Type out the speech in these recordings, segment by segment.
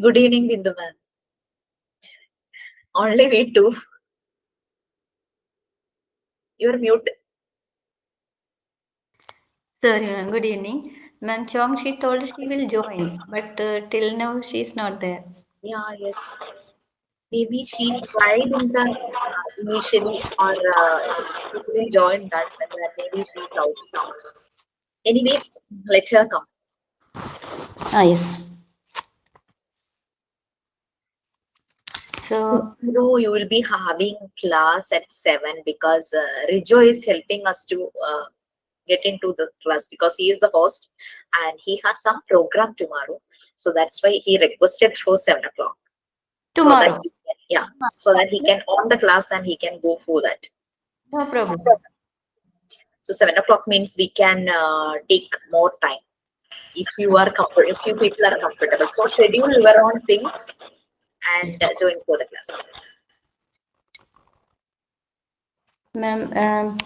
Good evening, Binduman. Only we two. You're mute. Sorry, ma'am. Good evening. Ma'am Chong, she told she will join, but till now she is not there. Yeah, yes. Maybe she tried in the initially, or she couldn't join that, and then maybe she's out. Anyway, let her come. Ah, yes. So, Tomorrow you will be having class at 7 because Rijo is helping us to get into the class because he is the host and he has some program tomorrow. So that's why he requested for 7 o'clock. So that tomorrow. he can, yeah, so that he can on the class and he can go for that. No problem. So 7 o'clock means we can take more time if you are comfort if you people are comfortable. So schedule your own things and join for the class. Ma'am,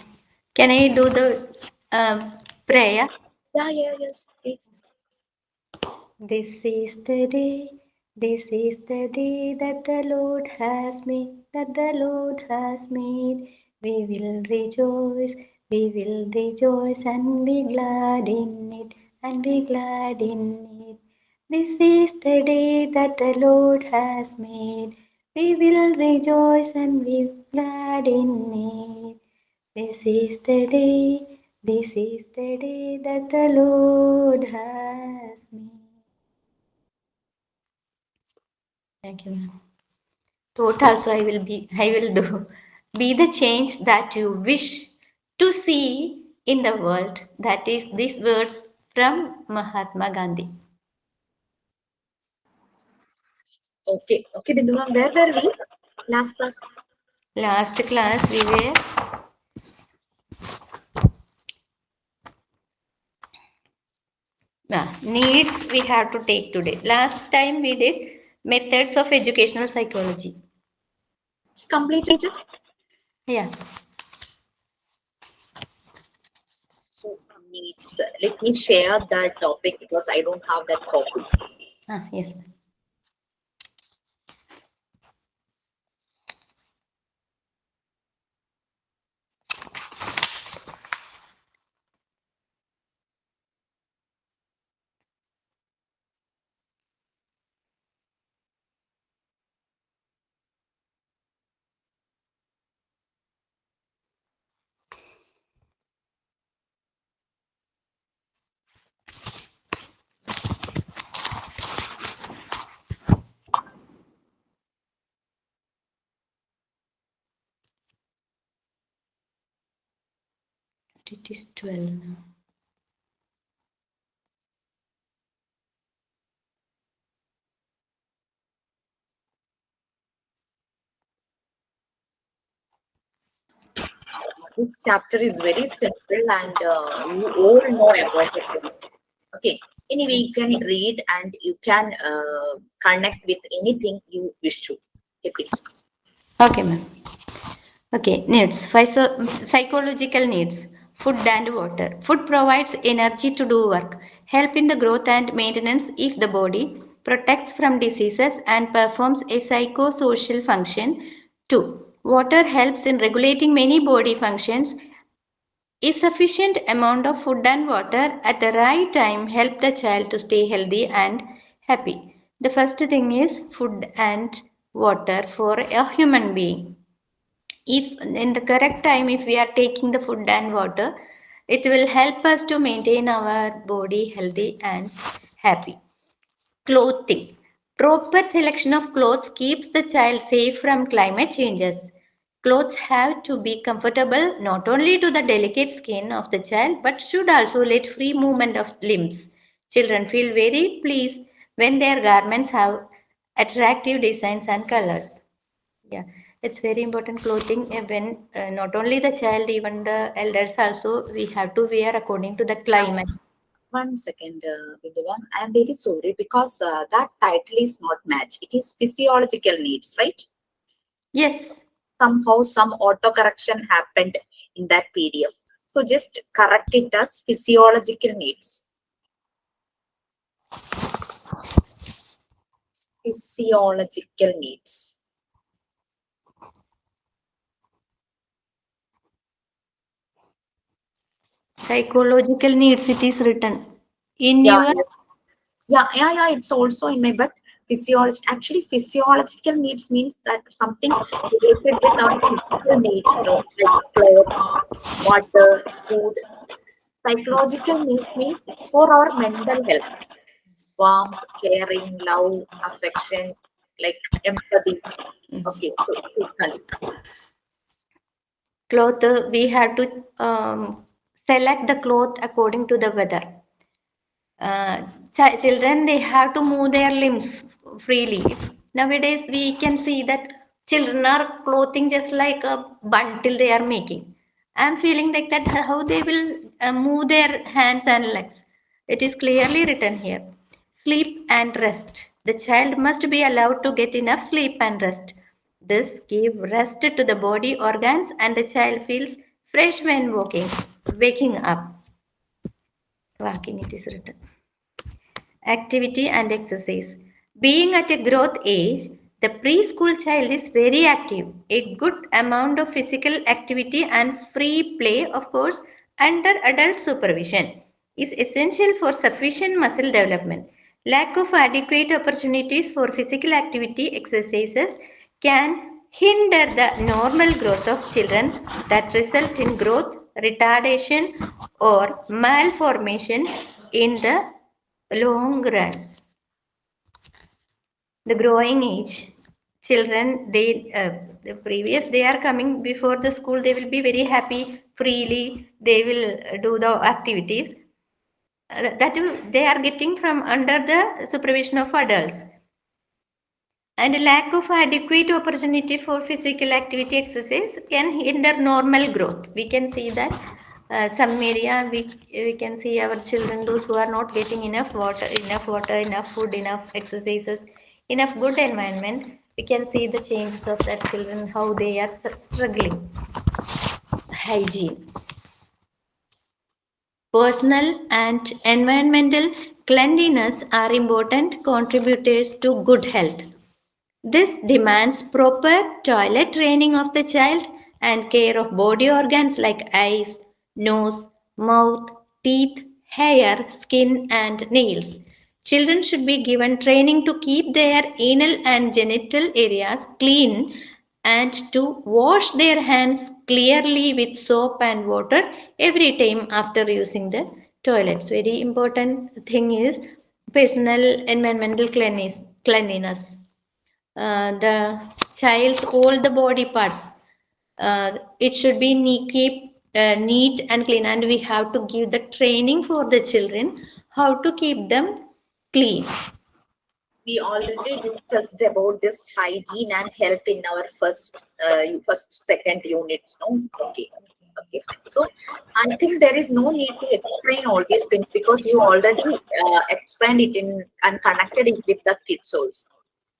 can I do the Yes. prayer? Yeah, yeah, yes, please. This is the day that the Lord has made, that the Lord has made. We will rejoice and be glad in it, and be glad in it. This is the day that the Lord has made. We will rejoice and be glad in it. This is the day that the Lord has made. Thank you, ma'am. Thought also I will do. Be the change that you wish to see in the world. That is these words from Mahatma Gandhi. Okay, okay, Bindu ma'am, where were we? Last class. Last class we were needs we have to take today. Last time we did methods of educational psychology. It's completed. Yeah. So needs. Let me share that topic because I don't have that copy. Yes. It is 12 now. This chapter is very simple and you all know about it. Okay. Anyway, you can read and you can connect with anything you wish to. Okay, please. Okay, ma'am. Okay, needs. Psychological needs. Food and water. Food provides energy to do work, help in the growth and maintenance if the body, protects from diseases and performs a psychosocial function. 2. Water helps in regulating many body functions. A sufficient amount of food and water at the right time help the child to stay healthy and happy. The first thing is food and water for a human being. If in the correct time, if we are taking the food and water, it will help us to maintain our body healthy and happy. Clothing. Proper selection of clothes keeps the child safe from climate changes. Clothes have to be comfortable not only to the delicate skin of the child but should also let free movement of limbs. Children feel very pleased when their garments have attractive designs and colors. Yeah, it's very important clothing when not only the child, even the elders also we have to wear according to the climate. 1 second, Binduva. I am very sorry because that title is not match. It is physiological needs, right? Yes. Somehow some auto correction happened in that PDF. So just correct it as physiological needs. Physiological needs. Psychological needs, it is written in Yeah, your. yes. Yeah. It's also in my book. Physiology. Actually, physiological needs means that something related with our physical needs, so like clothes, water, food. Psychological needs means it's for our mental health, warmth, caring, love, affection, like empathy. Okay, so please continue. Cloth, we have to select the cloth according to the weather. Children, they have to move their limbs freely. Nowadays we can see that children are clothing just like a bundle they are making. I'm feeling like that how they will move their hands and legs. It is clearly written here. Sleep and rest, the child must be allowed to get enough sleep and rest. This give rest to the body organs and the child feels fresh when waking up. Walking, it is written. Activity and exercise. Being at a growth age, the preschool child is very active. A good amount of physical activity and free play, of course, under adult supervision, is essential for sufficient muscle development. Lack of adequate opportunities for physical activity exercises can hinder the normal growth of children that result in growth retardation or malformation in the long run. The growing age children, the previous they are coming before the school, they will be very happy freely, they will do the activities that they are getting from under the supervision of adults. And a lack of adequate opportunity for physical activity exercise can hinder normal growth. We can see that some area we can see our children, those who are not getting enough water, enough food, enough exercises, enough good environment. We can see the changes of that children, how they are struggling. Hygiene. Personal and environmental cleanliness are important contributors to good health. This demands proper toilet training of the child and care of body organs like eyes, nose, mouth, teeth, hair, skin, and nails. Children should be given training to keep their anal and genital areas clean and to wash their hands clearly with soap and water every time after using the toilets. Very important thing is personal environmental cleanliness. The child's all the body parts, it should be keep neat and clean, and we have to give the training for the children how to keep them clean. We already discussed about this hygiene and health in our first second units, no? Okay, fine. So I think there is no need to explain all these things because you already explained it in and connected it with the kids also.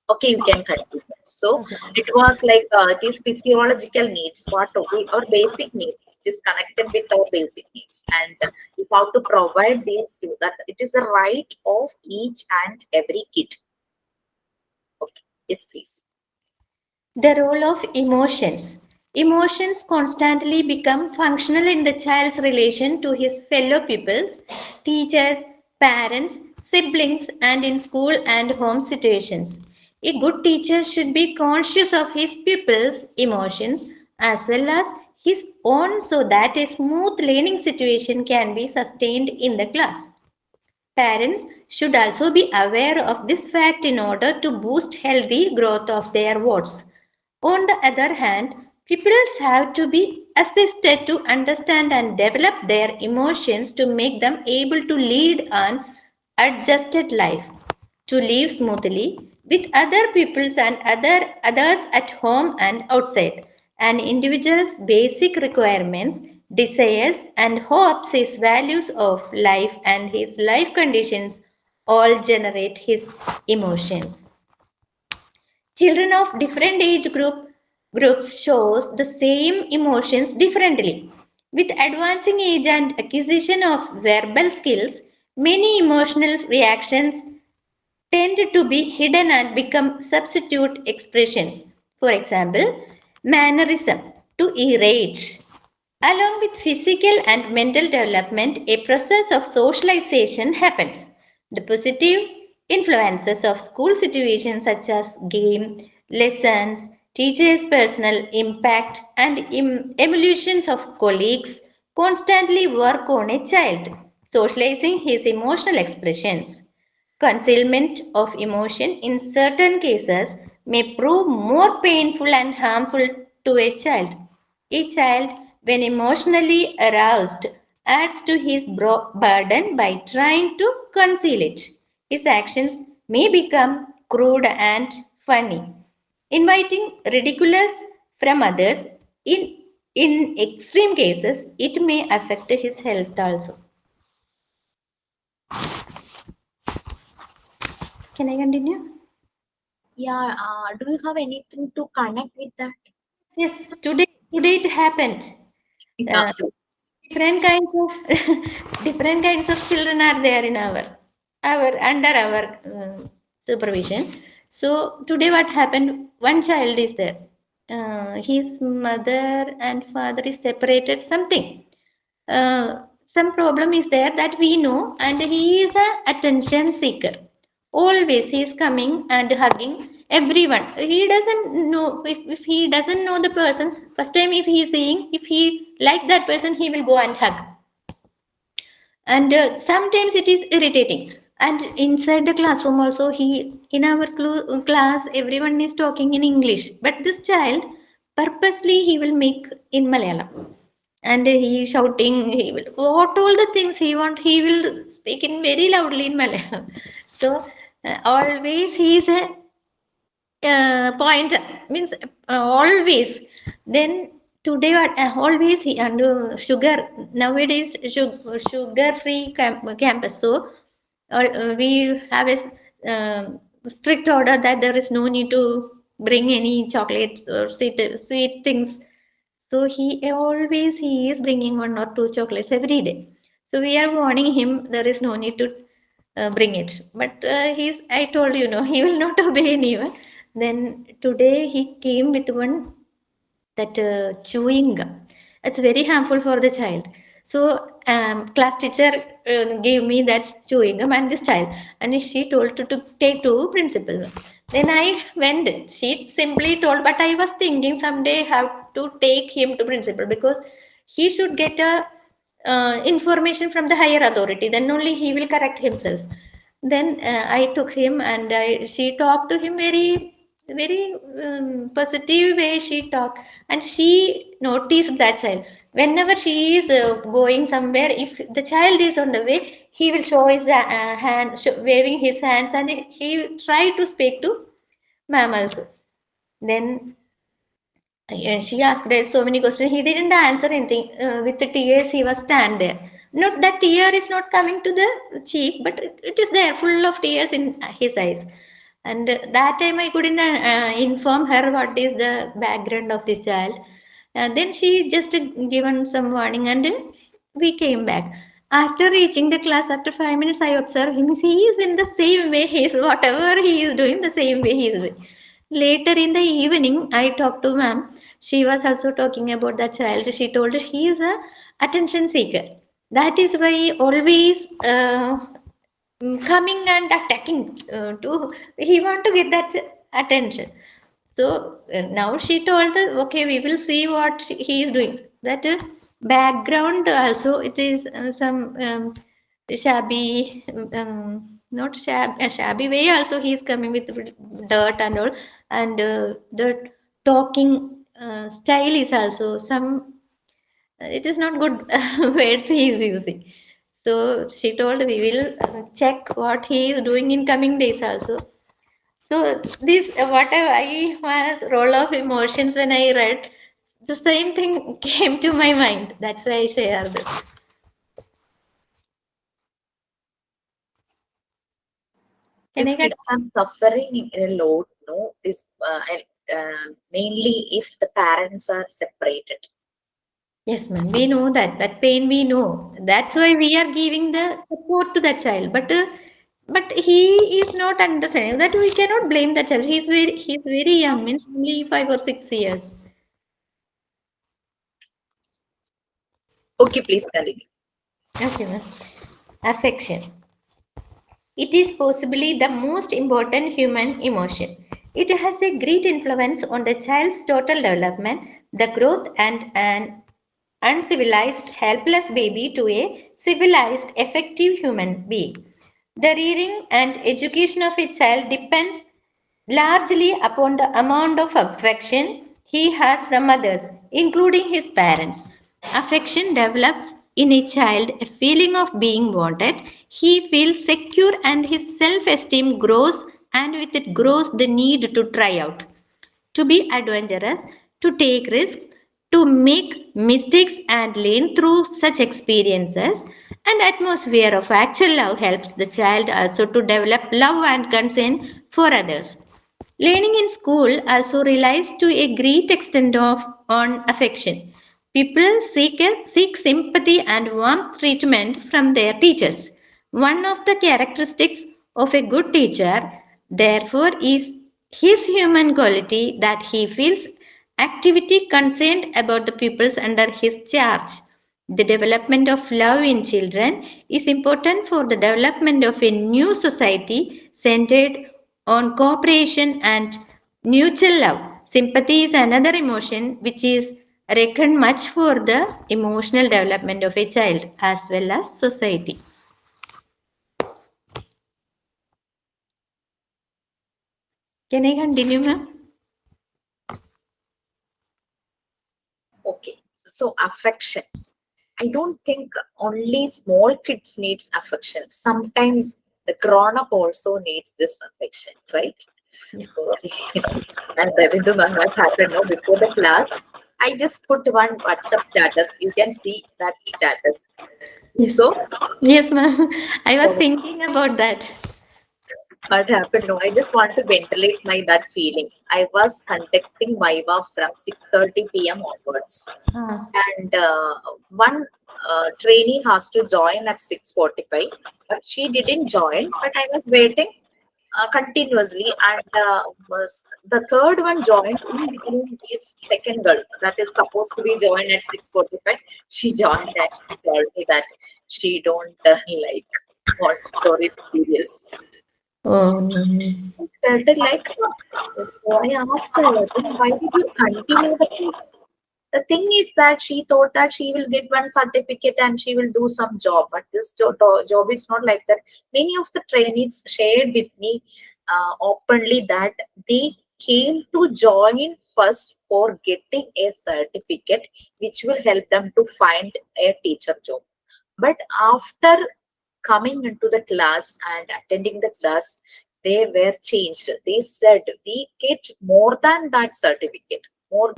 Okay, you can continue. So it was like these physiological needs, what we, our basic needs, it is connected with our basic needs, and you have to provide these so that it is a right of each and every kid. Okay, yes, please. The role of emotions. Emotions constantly become functional in the child's relation to his fellow pupils, teachers, parents, siblings, and in school and home situations. A good teacher should be conscious of his pupils' emotions as well as his own so that a smooth learning situation can be sustained in the class. Parents should also be aware of this fact in order to boost healthy growth of their wards. On the other hand, pupils have to be assisted to understand and develop their emotions to make them able to lead an adjusted life, to live smoothly with other pupils and others at home and outside. An individual's basic requirements, desires, and hopes, his values of life, and his life conditions all generate his emotions. Children of different groups shows the same emotions differently. With advancing age and acquisition of verbal skills, many emotional reactions tend to be hidden and become substitute expressions. For example, mannerism to irate. Along with physical and mental development, a process of socialization happens. The positive influences of school situations such as game, lessons, teachers' personal impact, and emulations of colleagues constantly work on a child, socializing his emotional expressions. Concealment of emotion in certain cases may prove more painful and harmful to a child. A child, when emotionally aroused, adds to his burden by trying to conceal it. His actions may become crude and funny, inviting ridiculous from others. In extreme cases, it may affect his health also. Can I continue? Yeah, do you have anything to connect with that? Yes, today it happened. Yeah. Uh, different kinds of different kinds of children are there in our under our supervision. So today what happened? One child is there. His mother and father is separated. Some problem is there that we know, and he is an attention seeker. Always he is coming and hugging everyone. He doesn't know if he doesn't know the person. First time if he is seeing, if he like that person, he will go and hug. And sometimes it is irritating. And inside the classroom also, he in our class everyone is talking in English, but this child purposely he will make in Malayalam, and he shouting, he will what all the things he want, he will speak in very loudly in Malayalam. So always he is a pointer, means always. Then today what always he, and sugar, nowadays sugar free campus. So we have a strict order that there is no need to bring any chocolates or sweet things. So he is bringing one or two chocolates every day. So we are warning him there is no need to bring it. But I told you no, he will not obey anyone. Then today he came with one, that chewing gum. It's very harmful for the child. So class teacher gave me that chewing gum and this child, and she told to take to principal. Then I went. She simply told, but I was thinking someday have to take him to principal because he should get a information from the higher authority. Then only he will correct himself. Then I took him and she talked to him very positive way she talked, and she noticed that child. Whenever she is going somewhere, if the child is on the way, he will show his hand, waving his hands, and he try to speak to ma'am also. Then she asked so many questions. He didn't answer anything. With the tears, he was stand there. Not that tear is not coming to the cheek, but it is there, full of tears in his eyes. And that time I couldn't inform her what is the background of this child. And then she just given some warning, and we came back. After reaching the class, after 5 minutes, I observed him. He is in the same way. He is whatever he is doing, the same way he is doing. Later in the evening, I talked to ma'am. She was also talking about that child. She told us he is a attention seeker. That is why always coming and attacking to he want to get that attention. So now she told us, okay, we will see what he is doing. That background also, it is some shabby, not shabby way. Also, he is coming with dirt and all, and the talking style is also some. It is not good words he is using. So she told we will check what he is doing in coming days also. So this whatever I was role of emotions when I read, the same thing came to my mind. That's why I share this. Can These I get? kids are suffering a lot, no? This and mainly if the parents are separated. Yes, ma'am. We know that pain we know. That's why we are giving the support to that child. But but he is not understanding that we cannot blame the child. He's very young, means only 5 or 6 years. Okay, please continue. Okay, ma'am. Affection. It is possibly the most important human emotion. It has a great influence on the child's total development, the growth and an uncivilized, helpless baby to a civilized, effective human being. The rearing and education of a child depends largely upon the amount of affection he has from others, including his parents. Affection develops in a child a feeling of being wanted. He feels secure and his self esteem grows, and with it grows the need to try out, to be adventurous, to take risks, to make mistakes and learn through such experiences. An atmosphere of actual love helps the child also to develop love and concern for others. Learning in school also relies to a great extent on affection. People seek sympathy and warm treatment from their teachers. One of the characteristics of a good teacher, therefore, is his human quality that he feels activity concerned about the pupils under his charge. The development of love in children is important for the development of a new society centered on cooperation and mutual love. Sympathy is another emotion which is reckoned much for the emotional development of a child as well as society. Can I continue, ma'am? Okay, so affection. I don't think only small kids needs affection. Sometimes the grown up also needs this affection, right? Yes. So, and Ravindu ma'am, what happened now before the class? I just put one WhatsApp status. You can see that status. Yes. So, Yes, ma'am. I was so thinking about that. what happened? No, I just want to ventilate my that feeling. I was conducting Viva from 6:30 p.m. onwards, Ah. and one trainee has to join at 6:45, but she didn't join. But I was waiting continuously, and the third one joined in between this second girl that is supposed to be joined at 6:45. She joined and she told me that she don't like Montessori serious. Oh, no, no. I felt it like, so I asked her, then why did you continue the quiz? The thing is that she thought that she will get one certificate and she will do some job, but this job is not like that. Many of the trainees shared with me openly that they came to join first for getting a certificate which will help them to find a teacher job. But after coming into the class and attending the class, they were changed. They said, we get more than that certificate, more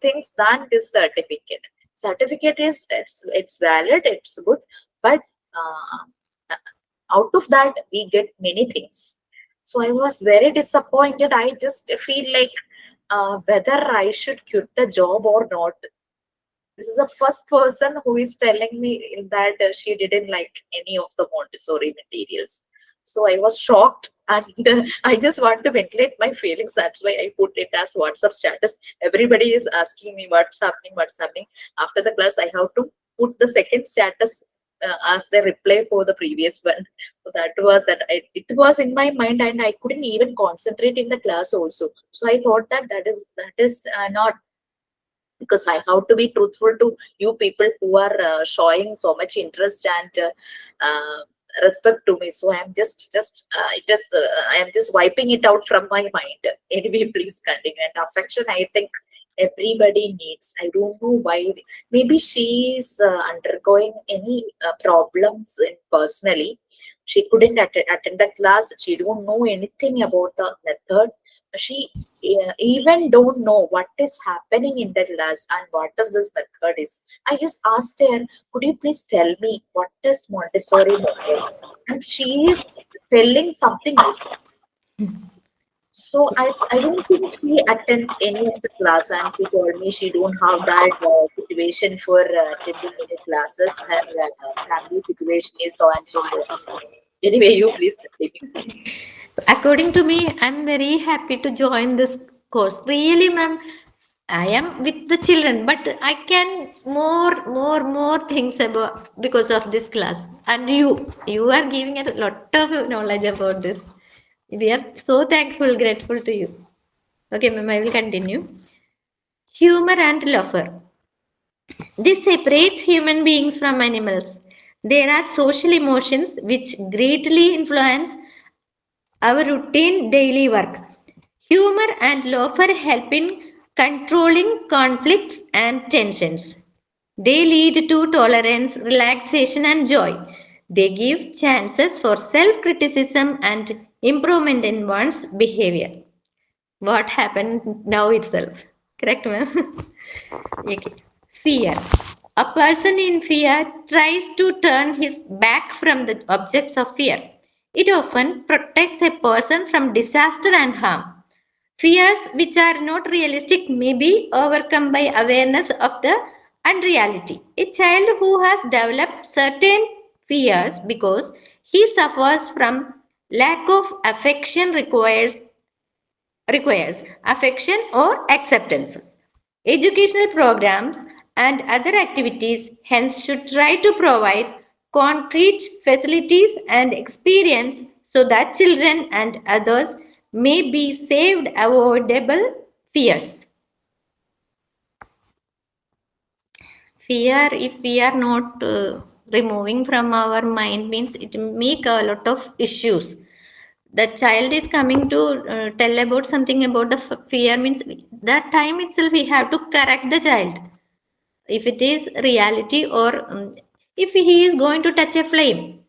things than this certificate. Certificate is it's valid, it's good, but uh, out of that we get many things. So I was very disappointed. I just feel like whether I should quit the job or not. This is the first person who is telling me that she didn't like any of the Montessori materials. So I was shocked, and I just want to ventilate my feelings. That's why I put it as WhatsApp status. Everybody is asking me what's happening, what's happening. After the class, I have to put the second status as the reply for the previous one. So that was that. It was in my mind, and I couldn't even concentrate in the class also. So I thought that that is not, because I have to be truthful to you people who are showing so much interest and respect to me. So I am just wiping it out from my mind. Anyway, please continue. And affection, I think everybody needs. I don't know why. Maybe she is undergoing any problems personally. She couldn't attend the class. She don't know anything about the method. She even don't know what is happening in the class and what is this method is. I just asked her, could you please tell me what is Montessori method? And she is telling something else. So I don't think she attend any of the class, and she told me she don't have that situation for attending any classes. Her family situation is so and so so. Anyway, you please continue. According to me, I'm very happy to join this course. Really, ma'am, I am with the children, but I can more things about because of this class. And you are giving a lot of knowledge about this. We are so thankful, grateful to you. Okay, ma'am, I will continue. Humor and laughter. This separates human beings from animals. There are social emotions which greatly influence our routine daily work. Humor and laughter help in controlling conflicts and tensions. They lead to tolerance, relaxation, and joy. They give chances for self criticism and improvement in one's behavior. What happened now itself? Correct, ma'am? Okay. Fear. A person in fear tries to turn his back from the objects of fear. It often protects a person from disaster and harm. Fears which are not realistic may be overcome by awareness of the unreality. A child who has developed certain fears because he suffers from lack of affection requires affection or acceptance. Educational programs and other activities hence should try to provide concrete facilities and experience so that children and others may be saved avoidable fears. Fear, if we are not removing from our mind, means it make a lot of issues. The child is coming to tell about something about the fear, means that time itself we have to correct the child if it is reality or if he is going to touch a flame,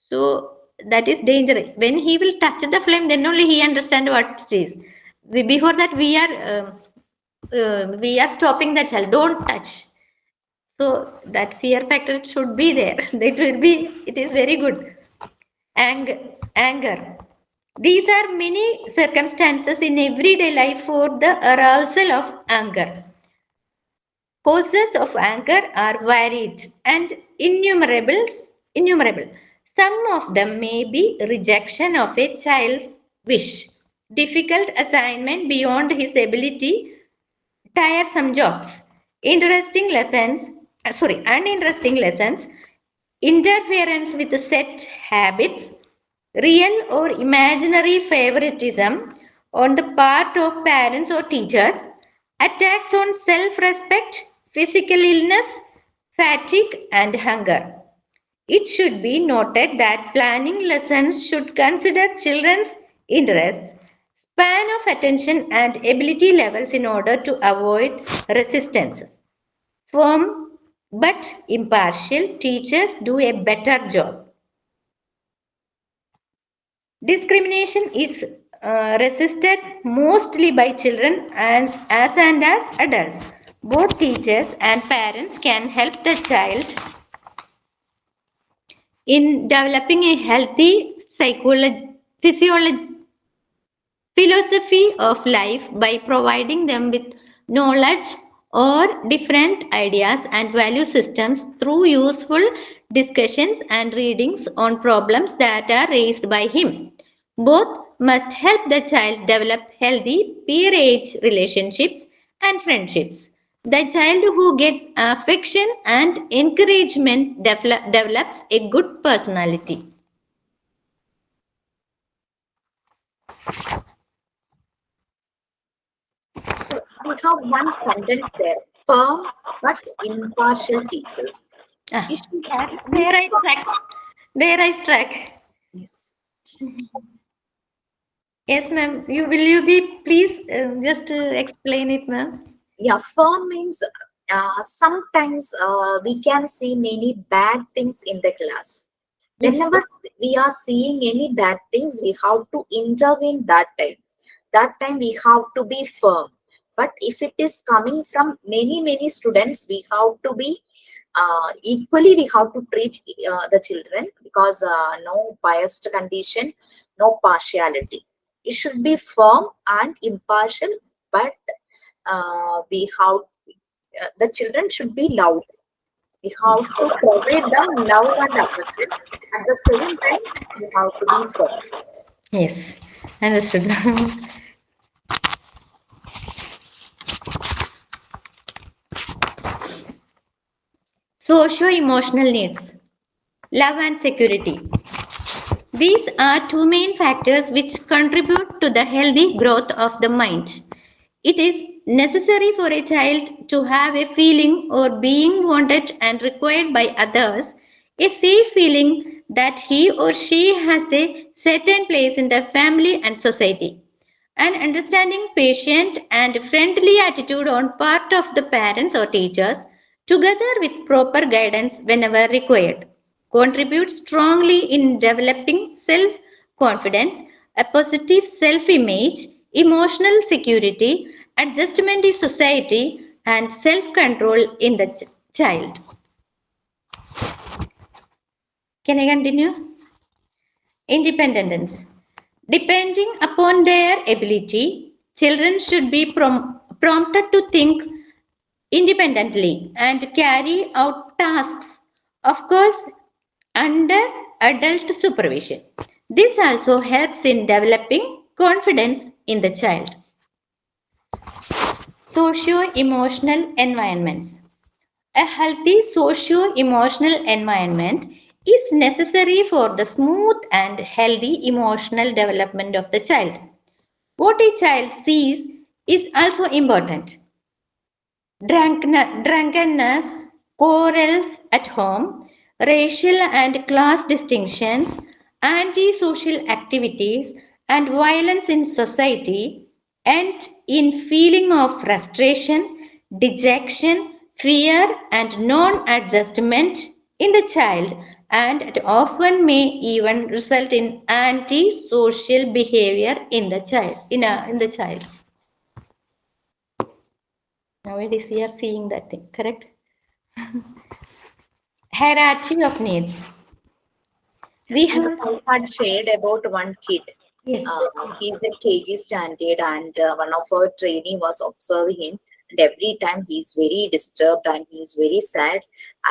so that is dangerous. When he will touch the flame, then only he understand what it is. Before that we are stopping the child, don't touch. So that fear factor should be there. That will be, it is very good. Anger. These are many circumstances in everyday life for the arousal of anger. Causes of anger are varied and innumerable. Innumerable. Some of them may be rejection of a child's wish, difficult assignment beyond his ability, tiresome jobs, uninteresting lessons, interference with set habits, real or imaginary favoritism on the part of parents or teachers, attacks on self respect, physical illness, fatigue, and hunger. It should be noted that planning lessons should consider children's interests, span of attention, and ability levels in order to avoid resistances. Firm but impartial teachers do a better job. Discrimination is resisted mostly by children and as adults. Both teachers and parents can help the child in developing a healthy philosophy of life by providing them with knowledge or different ideas and value systems through useful discussions and readings on problems that are raised by him. Both must help the child develop healthy peer age relationships and friendships. The child who gets affection and encouragement develops a good personality. So we have one sentence there: firm but impartial teachers. Ah, We should be there I firm. struck. There I struck. Yes. Yes, ma'am. You be please just explain it, ma'am. Yeah, firm means sometimes we can see many bad things in the class. Yes. Whenever we are seeing any bad things, we have to intervene that time. That time we have to be firm. But if it is coming from many students, we have to be equally, we have to treat the children, because no biased condition, no partiality. It should be firm and impartial, but we have the children should be loved. We have to provide them love and affection. At the same time, we how to be fed. Yes, understood. Socio-emotional needs, love and security. These are two main factors which contribute to the healthy growth of the mind. It is necessary for a child to have a feeling or being wanted and required by others, a safe feeling that he or she has a certain place in the family and society. An understanding, patient, and friendly attitude on part of the parents or teachers, together with proper guidance whenever required, contribute strongly in developing self confidence, a positive self image, emotional security, adjustment in society, and self control in the child. Can I continue? Independence. Depending upon their ability, children should be prompted to think independently and carry out tasks, of course, under adult supervision. This also helps in developing confidence in the child. Socio emotional environments. A healthy socio emotional environment is necessary for the smooth and healthy emotional development of the child. What a child sees is also important. Drunkenness, quarrels at home, racial and class distinctions, antisocial activities, and violence in society end in feeling of frustration, dejection, fear, and non-adjustment in the child, and it often may even result in antisocial behavior in the child. In the child. Nowadays, we are seeing that thing, correct? Hierarchy of needs. We Yes, have, I had shared about one kid. yes, He's in KG standard, and one of our trainee was observing him. And every time he's very disturbed and he's very sad.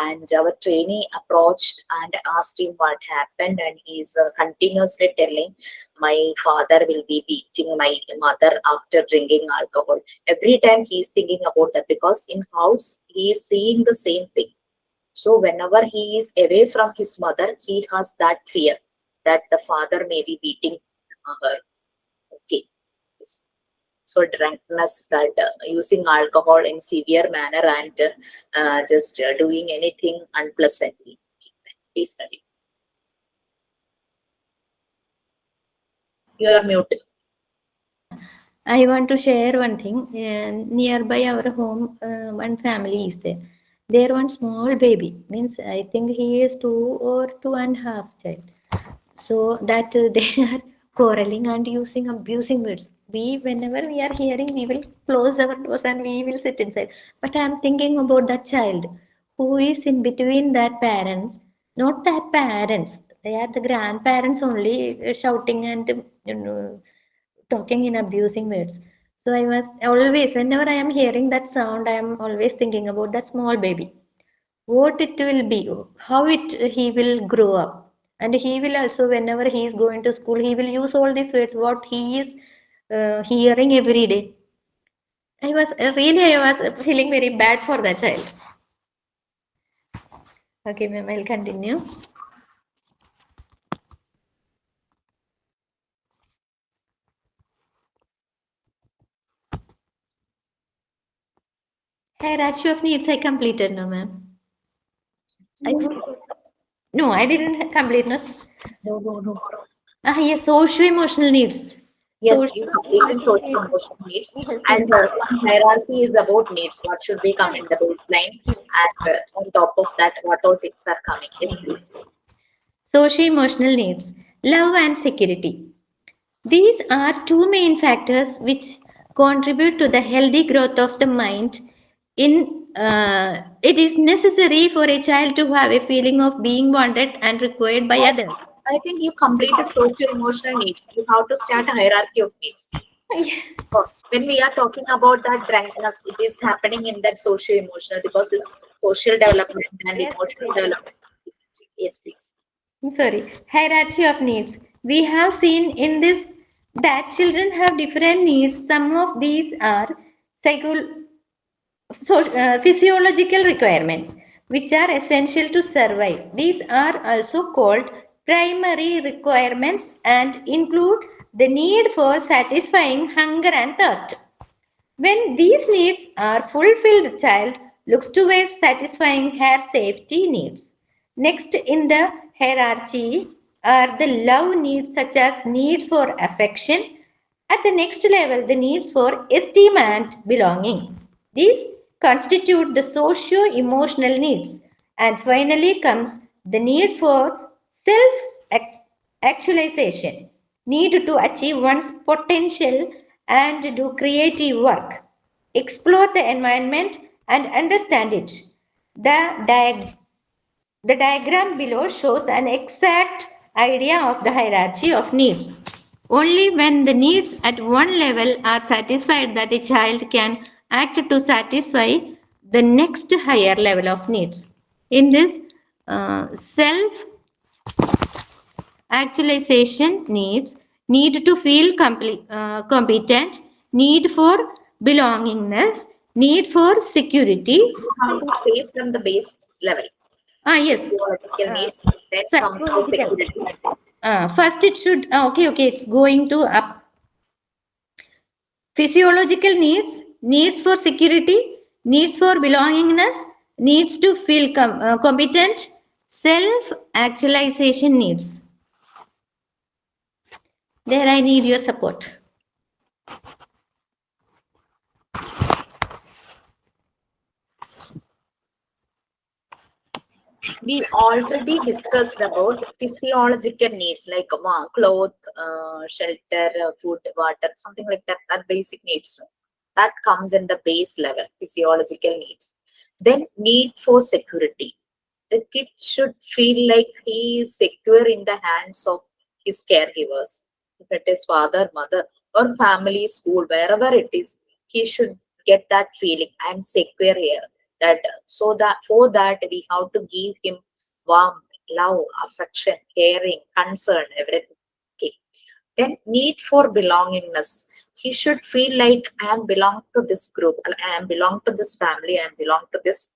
And our trainee approached and asked him what happened, and he's continuously telling, "My father will be beating my mother after drinking alcohol." Every time he's thinking about that because in house he is seeing the same thing. So whenever he is away from his mother, he has that fear that the father may be beating her. Okay. So drunkenness, that using alcohol in severe manner and just doing anything unpleasantly. Please study. You are mute. I want to share one thing. Nearby our home, one family is there. There one small baby means I think he is 2 or 2.5 child. So that they are quarreling and using abusing words. We whenever we are hearing, we will close our doors and we will sit inside. But I am thinking about that child who is in between that parents, not that parents. They are the grandparents only shouting and talking in abusing words. So I was always, whenever I am hearing that sound, I am always thinking about that small baby. What it will be, how it he will grow up, and he will also, whenever he is going to school, he will use all these words what he is hearing every day. I was feeling very bad for that child. Okay, ma'am, I'll continue. Hierarchy of needs I completed, no, ma'am. I no, I didn't complete. No. No, no, no. Yes, socio-emotional needs. Yes, you completed Socio-emotional social needs. emotional needs, Yes, and yes. some hierarchy is about needs. What should be come in the baseline, and on top of that, what all things are coming? Yes, please. Socio-emotional needs, love and security. These are two main factors which contribute to the healthy growth of the mind. It is necessary for a child to have a feeling of being wanted and required by others. I think you completed socio-emotional needs. You have to start a hierarchy of needs. When we are talking about that drunkenness, it is happening in that socio-emotional because it's social development and Yes, emotional yes. development. Yes, please. Sorry, hierarchy of needs. We have seen in this that children have different needs. Some of these are psycho physiological requirements which are essential to survive. These are also called primary requirements and include the need for satisfying hunger and thirst. When these needs are fulfilled, the child looks towards satisfying her safety needs. Next in the hierarchy are the love needs such as need for affection. At the next level, the needs for esteem and belonging. These constitute the socio-emotional needs. And finally comes the need for self-actualization, need to achieve one's potential and do creative work, explore the environment and understand it. The, diag- the diagram below shows an exact idea of the hierarchy of needs. Only when the needs at one level are satisfied that a child can act to satisfy the next higher level of needs. In this self actualization needs, need to feel competent, need for belongingness, need for security. You have to say from the base level. Yes, Physiological needs, then comes the psychological. security. First it should, okay, it's going to up. Physiological needs, needs for security, needs for belongingness, needs to feel competent, self actualization needs. There I need your support. We already discussed about physiological needs like cloth, shelter, food, water, something like that. That basic needs, no? That comes in the base level, physiological needs. Then need for security. The kid should feel like he is secure in the hands of his caregivers. If it is father, mother, or family, school, wherever it is, he should get that feeling. I'm secure here. That so that for that we have to give him warmth, love, affection, caring, concern, everything. Okay. Then need for belongingness. He should feel like I am belong to this group, I am belong to this family, I am belong to this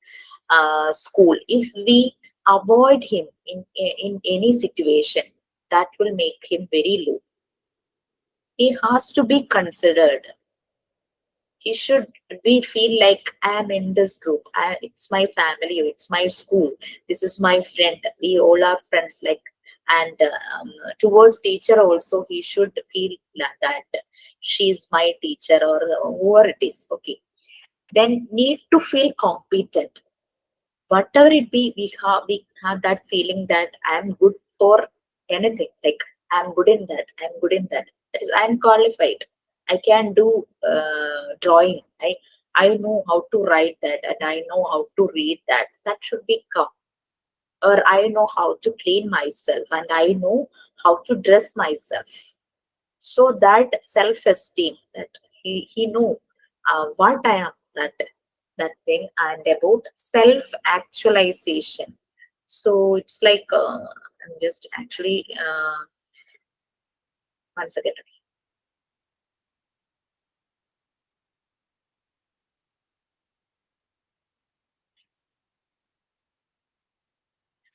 school. If we avoid him in any situation, that will make him very low. He has to be considered. He should be feel like I am in this group. It's my family, it's my school, this is my friend, we all are friends, like. And towards teacher also, he should feel like that she's my teacher, or whoever it is. Okay. Then need to feel competent. Whatever it be, we have that feeling that I'm good for anything, like I'm good in that, I'm good in that. That is, I'm qualified, I can do drawing, I know how to write that, and I know how to read that. That should be come. Or I know how to clean myself, and I know how to dress myself. So that self-esteem, that he know what I am, that thing. And about self-actualization, so it's like I'm just actually once again.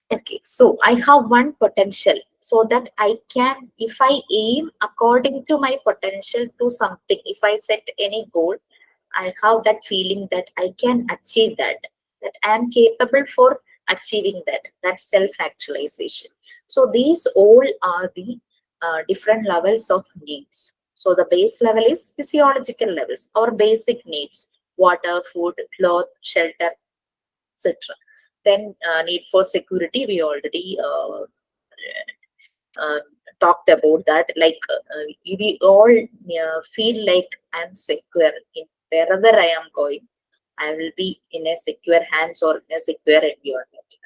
Okay, so I have one potential, so that I can, if I aim according to my potential to something, if I set any goal, I have that feeling that I can achieve that, that I am capable for achieving that. That's self-actualization. So these all are the different levels of needs. So the base level is physiological levels, or basic needs: water, food, cloth, shelter, etc. Then need for security, we already uh, talked about that. Like we all feel like I'm secure in wherever I am going. I will be in a secure hands or in a secure environment.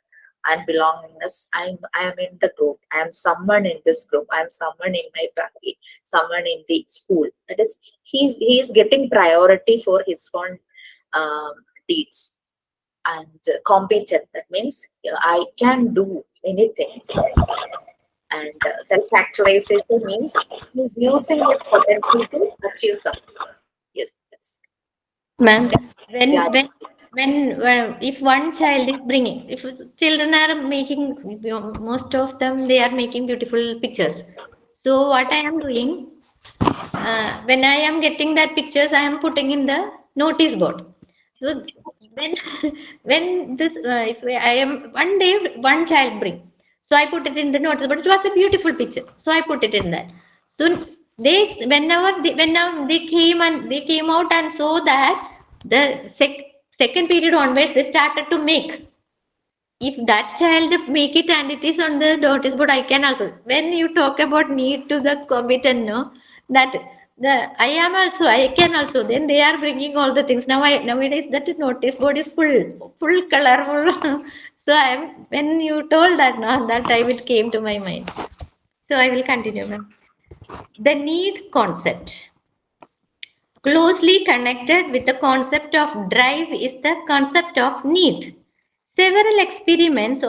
And belongingness, I am in the group. I am someone in this group. I am someone in my family. Someone in the school. That is, he's getting priority for his own um, deeds. and competent. That means I can do many things. And self-actualization means he's using his potential to achieve something. Yes, yes. Ma'am, when Yeah, when when if one child is bringing, if children are making, most of them they are making beautiful pictures. So what I am doing, when I am getting that pictures, I am putting in the notice board. So when when this if I am one day one child bring, so I put it in the notice board. It was a beautiful picture, so I put it in that. So they whenever they came and they came out and saw that the second period onwards they started to make. If that child make it and it is on the notice board, I can also. When you talk about need to the competent, no, that the I am also, I can also. Then they are bringing all the things. Now nowadays that notice board is full colorful. So I am, when you told that, no, that time it came to my mind. So I will continue, ma'am. The need concept. Closely connected with the concept of drive is the concept of need. Several experiments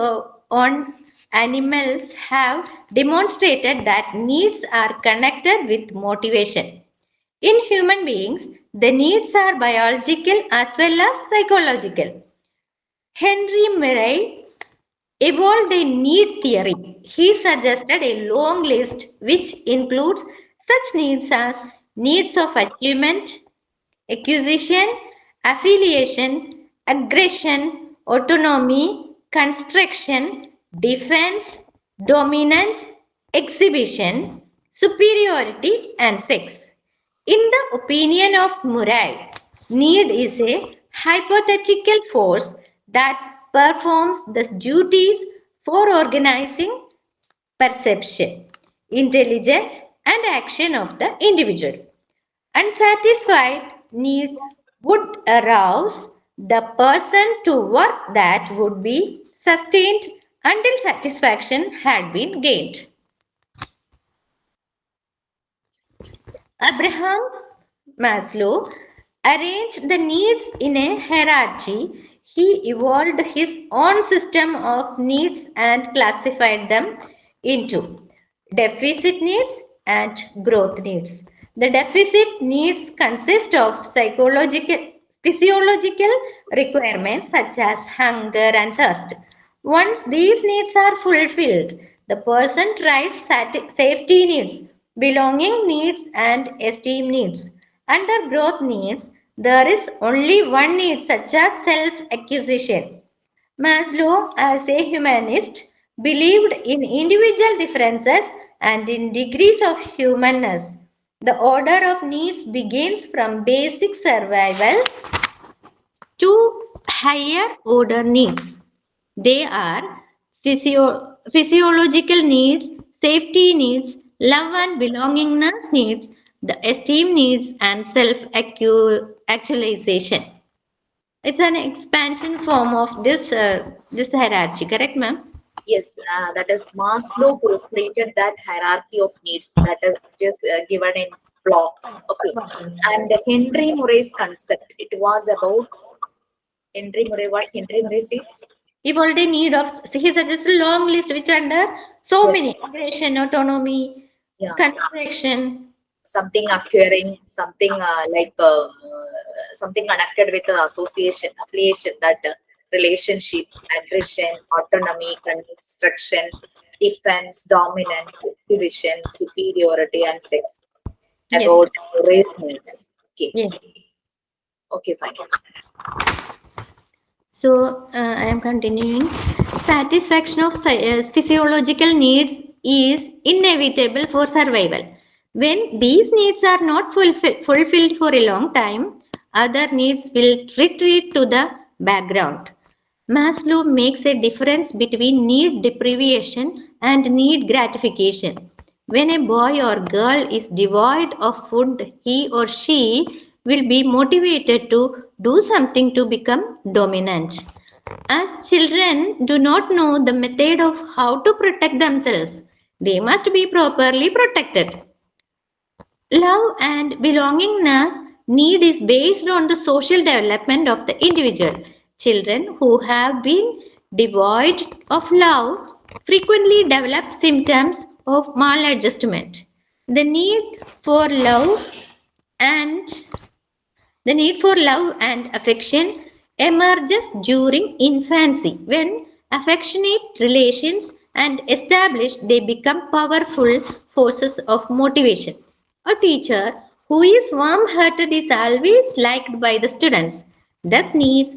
on animals have demonstrated that needs are connected with motivation. In human beings, the needs are biological as well as psychological. Henry Murray evolved a need theory. He suggested a long list which includes such needs as needs of achievement, acquisition, affiliation, aggression, autonomy, construction, defense, dominance, exhibition, superiority, and sex. In the opinion of Murray, need is a hypothetical force that performs the duties for organizing perception, intelligence, and action of the individual. Unsatisfied need would arouse the person to work that would be sustained until satisfaction had been gained. Abraham Maslow arranged the needs in a hierarchy. He evolved his own system of needs and classified them into deficit needs and growth needs. The deficit needs consist of physiological requirements such as hunger and thirst. Once these needs are fulfilled, the person tries safety needs, belonging needs, and esteem needs. Under growth needs, there is only one need, such as self acquisition. Maslow, as a humanist, believed in individual differences and in degrees of humanness. The order of needs begins from basic survival to higher order needs. They are physiological needs, safety needs, love and belongingness needs, the esteem needs, and self actualization. It's an expansion form of this hierarchy, correct, ma'am? yes, that is Maslow created that hierarchy of needs that is just given in blocks. Okay, and Henry Murray's concept. It was about Henry Murray. What Henry Murray says? Evolved a need of, he suggests a long list which under so Yes, many aggression, autonomy, yeah, construction. something acquiring, something something connected with the association, affiliation, that relationship, aggression, autonomy, construction, defense, dominance, exhibition, superiority, and sex. Yes, About race needs. Okay, yes. okay, fine. So I am continuing. Satisfaction of physiological needs is inevitable for survival. When these needs are not fulfilled for a long time, other needs will retreat to the background. Maslow makes a difference between need deprivation and need gratification. When a boy or girl is devoid of food, he or she will be motivated to do something to become dominant. As children do not know the method of how to protect themselves, they must be properly protected. Love and belongingness need is based on the social development of the individual. Children who have been devoid of love frequently develop symptoms of maladjustment. The need for love and the need for love and affection emerges during infancy. When affectionate relations and established, they become powerful forces of motivation. A teacher who is warm hearted is always liked by the students. Thus, Nice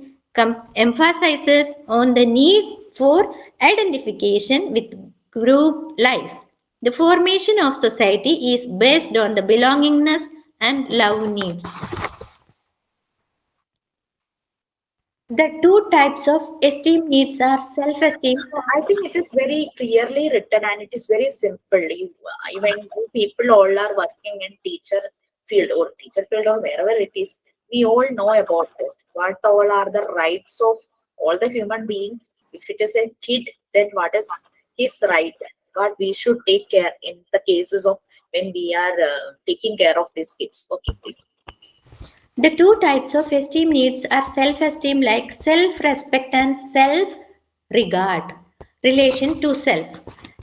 emphasizes on the need for identification with group lives. The formation of society is based on the belongingness and love needs. The two types of esteem needs are self esteem. So I think it is very clearly written and it is very simple. Even though people all are working in teacher field or wherever it is, we all know about this. What all are the rights of all the human beings? If it is a kid, then what is his right? What we should take care in the cases of when we are taking care of these kids. Okay, please. The two types of esteem needs are self esteem, like self respect and self regard, relation to self.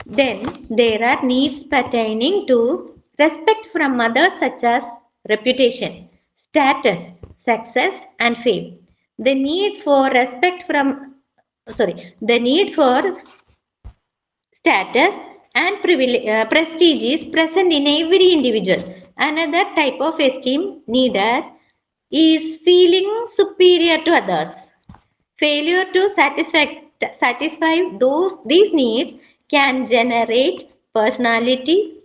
Then there are needs pertaining to respect from others, such as reputation, status, success, and fame. The need for respect from the need for status and prestige is present in every individual. Another type of esteem needed is feeling superior to others. Failure to satisfy these needs can generate personality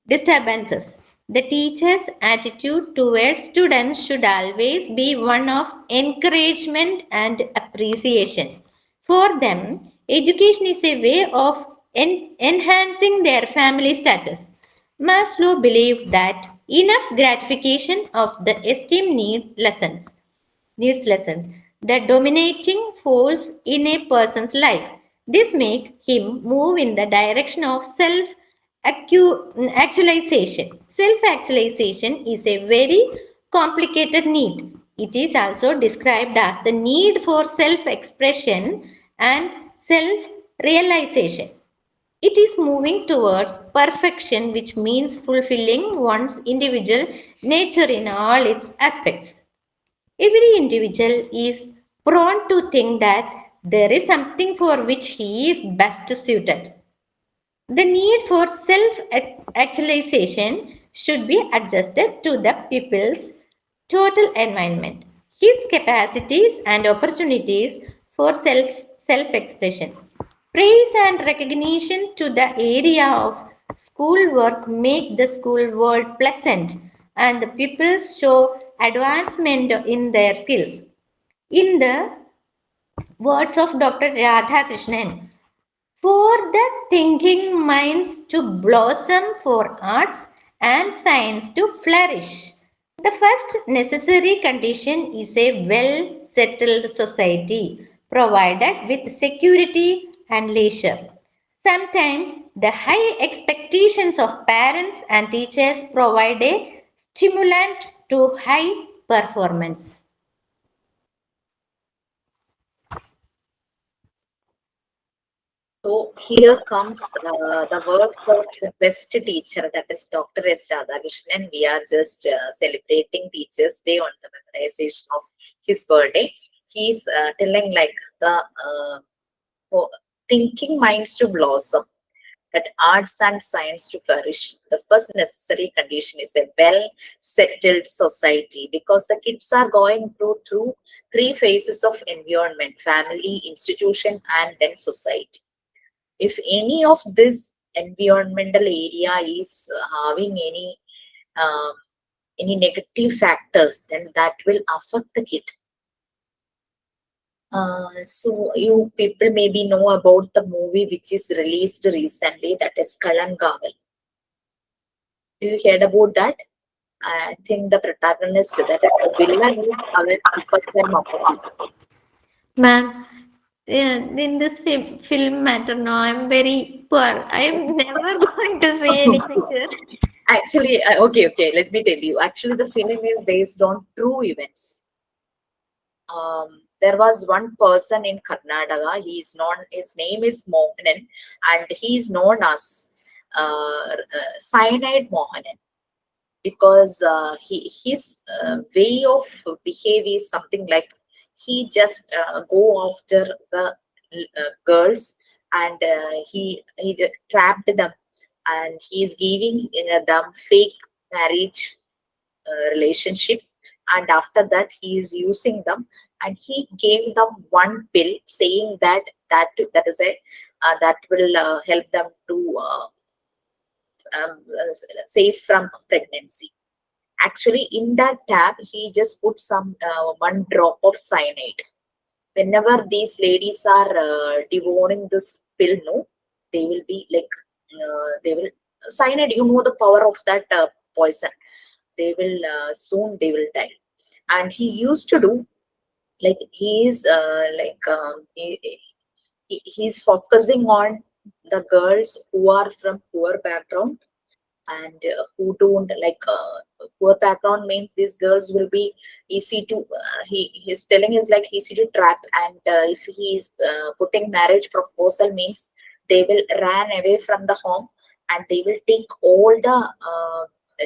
disturbances. The teacher's attitude towards students should always be one of encouragement and appreciation. For them, education is a way of enhancing their family status. Maslow believed that enough gratification of the esteem needs lessons, the dominating force in a person's life. This makes him move in the direction of actualization. Self actualization is a very complicated need. It is also described as the need for self expression and self realization. It is moving towards perfection, which means fulfilling one's individual nature in all its aspects. Every individual is prone to think that there is something for which he is best suited. The need for self actualization should be adjusted to the pupil's total environment, his capacities and opportunities for self expression. Praise and recognition to the area of schoolwork make the school world pleasant and the pupils show advancement in their skills. In the words of Dr. Radhakrishnan, for the thinking minds to blossom, for arts and science to flourish. The first necessary condition is a well settled society provided with security and leisure. Sometimes the high expectations of parents and teachers provide a stimulant to high performance. So here comes the words of the best teacher, that is Dr. S. Radhakrishnan, and we are just celebrating Teachers' Day on the memorization of his birthday. He's telling like the for thinking minds to blossom, that arts and science to flourish. The first necessary condition is a well settled society, because the kids are going through three phases of environment: family, institution, and then society. If any of this environmental area is having um, any negative factors, then that will affect the kid. So you people maybe know about the movie which is released recently, that is Kalangaval. Do you heard about that? I think the protagonist, that is the villain, is our Upaswan Mammootty. Ma'am, in this film matter, no, I'm very poor. I'm never going to see any picture. Actually, okay, let me tell you. Actually, the film is based on true events. There was one person in Karnataka. He's known. His name is Mohanan, and he's known as Cyanide Mohanan because his way of behave is something like he just go after the girls, and he just trapped them, and he is giving them fake marriage relationship, and after that he is using them, and he gave them one pill saying that that is a that will help them to save from pregnancy. Actually, in that tab he just put some one drop of cyanide. Whenever these ladies are devouring this pill, no, they will be like they will cyanide, you know the power of that poison. They will soon they will die. And he used to do like he is he's focusing on the girls who are from poor background, and who don't like poor background means these girls will be easy to he's telling is like easy to trap, and if he is putting marriage proposal means they will run away from the home, and they will take all the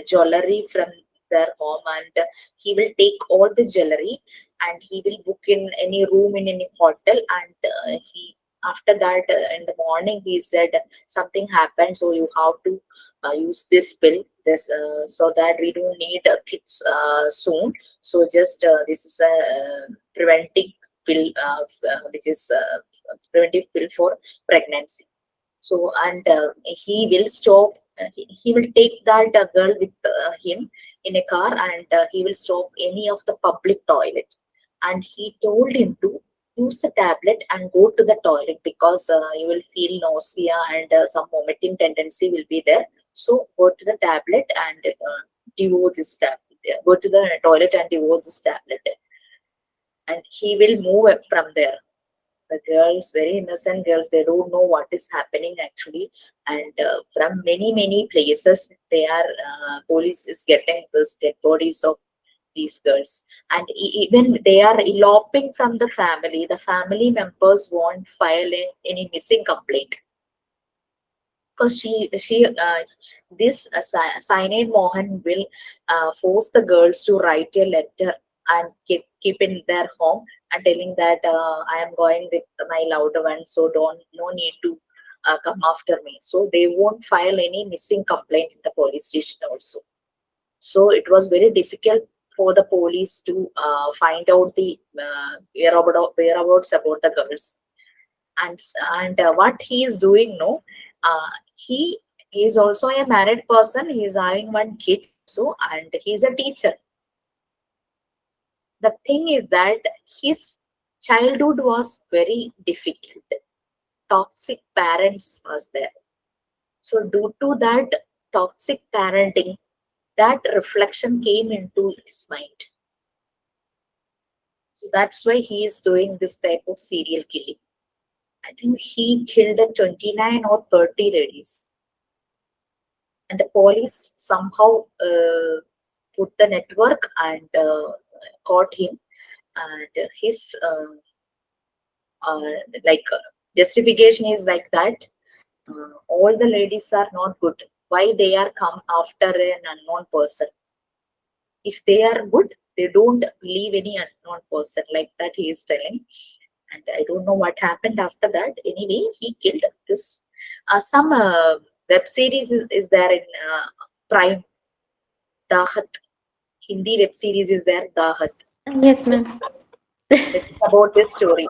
jewelry from their home, and he will take all the jewelry, and he will book in any room in any hotel, and he after that in the morning he said something happened, so you have to use this pill this so that we don't need kids soon. So just this is a preventive pill which is preventive pill for pregnancy. So and he will stop he will take that girl with him in a car, and he will stop any of the public toilet, and he told him to use the tablet and go to the toilet because you will feel nausea, and some vomiting tendency will be there. So go to the tablet and devour this tablet. Go to the toilet and devour this tablet, and he will move up from there. The girls, very innocent girls, they don't know what is happening actually, and from many places they are police is getting this dead bodies of these girls, and even they are eloping from the family. The family members won't file any missing complaint because this cyanide Mohan will force the girls to write a letter and keep in their home, and telling that I am going with my loved one, so don't no need to come after me. So they won't file any missing complaint in the police station also. So it was very difficult for the police to find out the whereabouts about the girls. And what he is doing, no, he is also a married person. He is having one kid also, and he is a teacher. The thing is that his childhood was very difficult. Toxic parents was there. So due to that toxic parenting, that reflection came into his mind. So that's why he is doing this type of serial killing. I think he killed 29 or 30 ladies. And the police somehow put the network and caught him. And his like justification is like that all the ladies are not good. Why they are come after an unknown person? If they are good, they don't leave any unknown person, like that he is telling. And I don't know what happened after that. Anyway, he killed this. Some web series is there in Prime. Dahat. Hindi web series is there. Dahat. Yes, ma'am. It's about this story.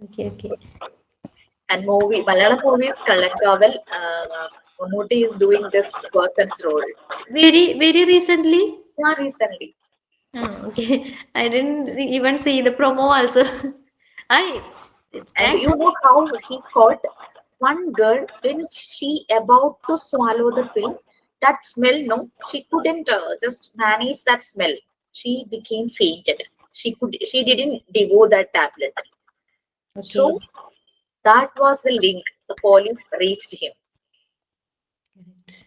Okay, okay. And movie, Malayalam movie is Kallankaval. Mammootty is doing this person's role. Very recently. Yeah, recently. Oh, okay. I didn't even see the promo also. I And you actually know how he caught one girl when she about to swallow the pill? That smell, no, she couldn't just manage that smell. She became fainted. She didn't devour that tablet. okay. So that was the link. The police reached him. Correct.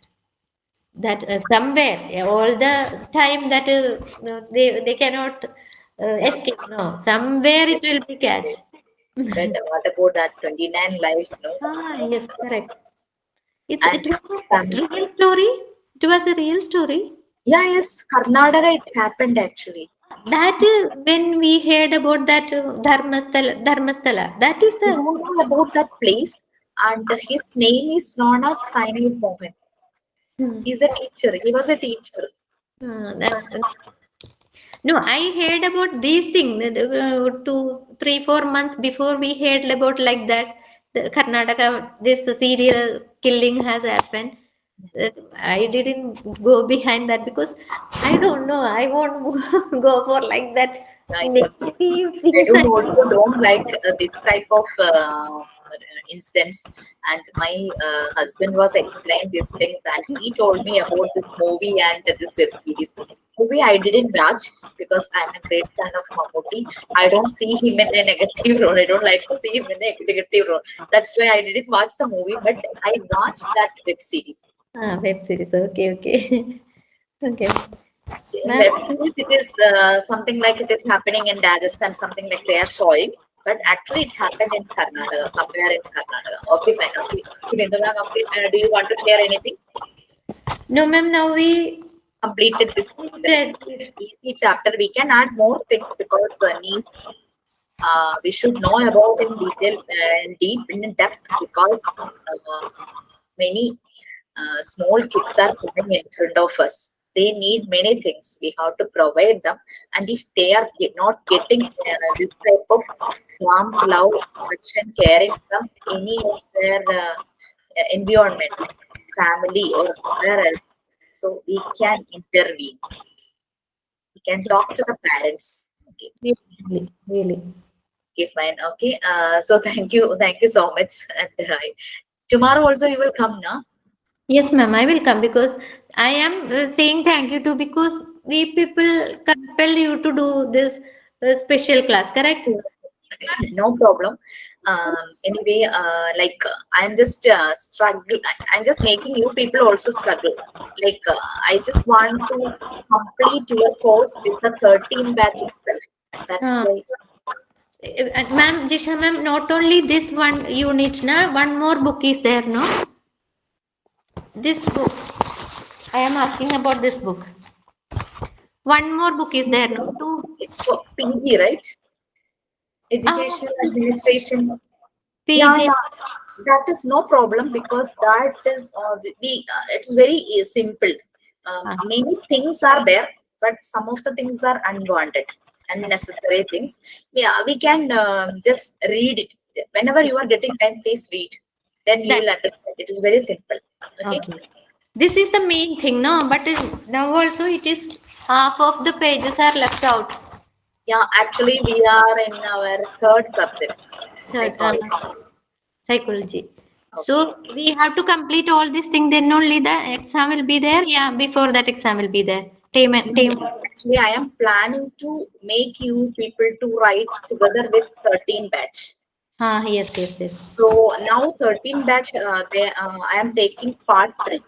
That somewhere all the time that they cannot escape. No, somewhere it will be catch. But what about that 29 lives? No, Yes, correct. and It was a family. real story. It was a real story. Yeah, yes, Karnataka, it happened actually. That when we heard about that Dharmasthala, that is You the don't know about that place, and his name is known as Saini Mohan. hmm, He's a teacher. He was a teacher. that, no, I heard about these things 2, 3, 4 months before we heard about like that. The Karnataka, this serial killing has happened. I didn't go behind that because I don't know. I won't go for like that Yeah, yes. negative I things. do also don't like this type of instance. And my husband was explaining these things, and he told me about this movie and this web series. Movie I didn't watch because I'm a great fan of Mammootty. I don't see him in a negative role. I don't like to see him in a negative role. That's why I didn't watch the movie, but I watched that web series. Web series. Okay, okay, okay. In Ma'am, web series, it is something like it is happening in Rajasthan, something like they are showing, but actually it happened in Karnataka, somewhere in Karnataka. Okay, fine. Okay, okay, Bindu ma'am, okay. Do you want to share anything? no, ma'am. Now we Completed this chapter. completed It's this. easy chapter. We can add more things because needs we should know about in detail and deep in depth because many small kids are coming in front of us. They need many things. We have to provide them. And if they are not getting this type of warmth, love, affection, caring from any of their environment, family, or somewhere else, so we can intervene. We can talk to the parents. Okay, Really, really. okay, fine. Okay. So thank you so much. And tomorrow also you will come, now. Yes, ma'am, I will come because I am saying thank you to because we people compel you to do this special class, correct? No problem. Anyway, I'm just I'm just making you people also struggle. I just want to complete your course with the 13 batch itself. That's Uh, why. ma'am, Jisha ma'am, not only this one unit, na, one more book is there, no? This book, I am asking about this book. One more book is there, no? Two. It's for PG, right? Ah, Education administration. Yeah, PG. yeah. That is no problem because that is it's very simple. Ah, Many things are there, but some of the things are unwanted, unnecessary things. Yeah, we can just read it whenever you are getting time. Please read, then you that will understand. It is very simple. Okay. okay. This is the main thing, no? But now also it is half of the pages are left out. Yeah, actually, we are in our third subject, Third, psychology. psychology. Okay. So we have to complete all this thing, then only the exam will be there. Yeah, before that exam will be there. Team. Actually, I am planning to make you people to write together with 13 batch. Yes, yes, yes. So now 13 batch, I am taking part 3.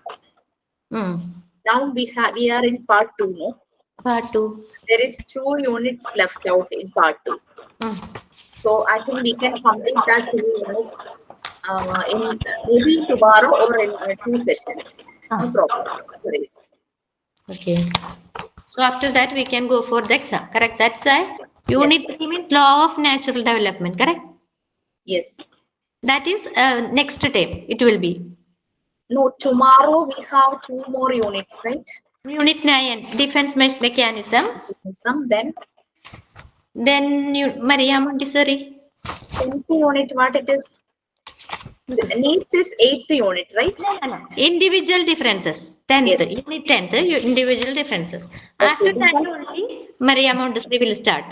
Mm. Now we are in part 2. No, Part two. there is 2 units left out in part 2. Mm. So I think we can complete that 2 units in maybe tomorrow or in 2 sessions. No Ah, problem. No worries. okay. So after that we can go for the exam. Correct. That's why Yes, unit yes, 3 means law of natural development. Correct. yes. That is next time. It will be No, tomorrow we have 2 more units, right? unit 9 defense mechanism. Some then Then Maria Montessori. 10th unit, what it is? Needs is 8th unit, right? Individual differences. 10th, Yes. unit 10th, individual differences. Okay. After that only, Maria Montessori will start.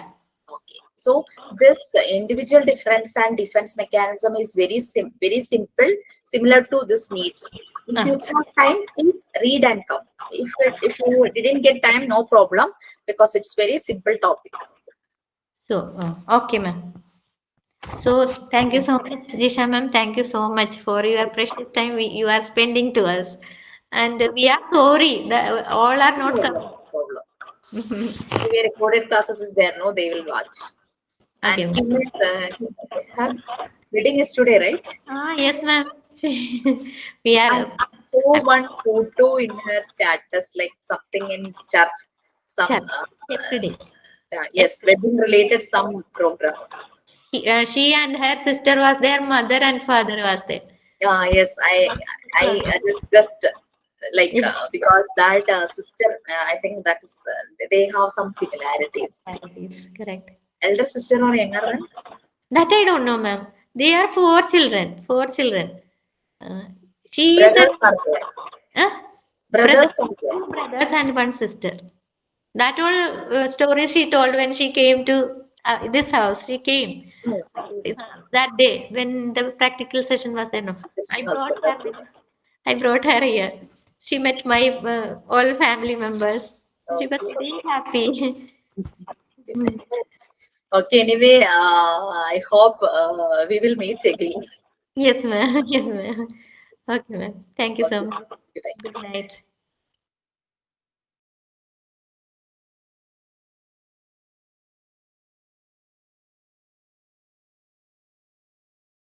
Okay. So this individual difference and defense mechanism is very simple, similar to this needs. If you Ah, have time, please read and come. If you didn't get time, no problem because it's very simple topic. so, okay, ma'am. So, thank you so much, Jisha, ma'am. Thank you so much for your precious time you are spending to us. And we are sorry that all are not No coming. problem. Anyway, recorded classes is there, no, they will watch. And Okay, he ma'am. is, her wedding is today, right? Ah, yes, ma'am. We are And so one photo in her status, like something in church, some, chat yesterday. yes, wedding related some program. She and her sister was there, mother and father was there. Yes, I discussed like Yes, because that sister, I think that is they have some similarities. yes, correct. Elder sister or younger one? That I don't know, ma'am. They are four children. Four children. Uh, she is a Brothers are there. uh, brother, Brothers are there. two brothers and one sister. That all stories she told when she came to this house. She came No, yes. that day when the practical session was there. No, I Session was brought there that day. her. I brought her here. She met my all family members. She was Okay. very happy. Hmm. Okay. Anyway, I hope we will meet again. Yes, ma'am. Yes, ma'am. Okay, ma'am. Thank you so Okay. much. Good night. Good night.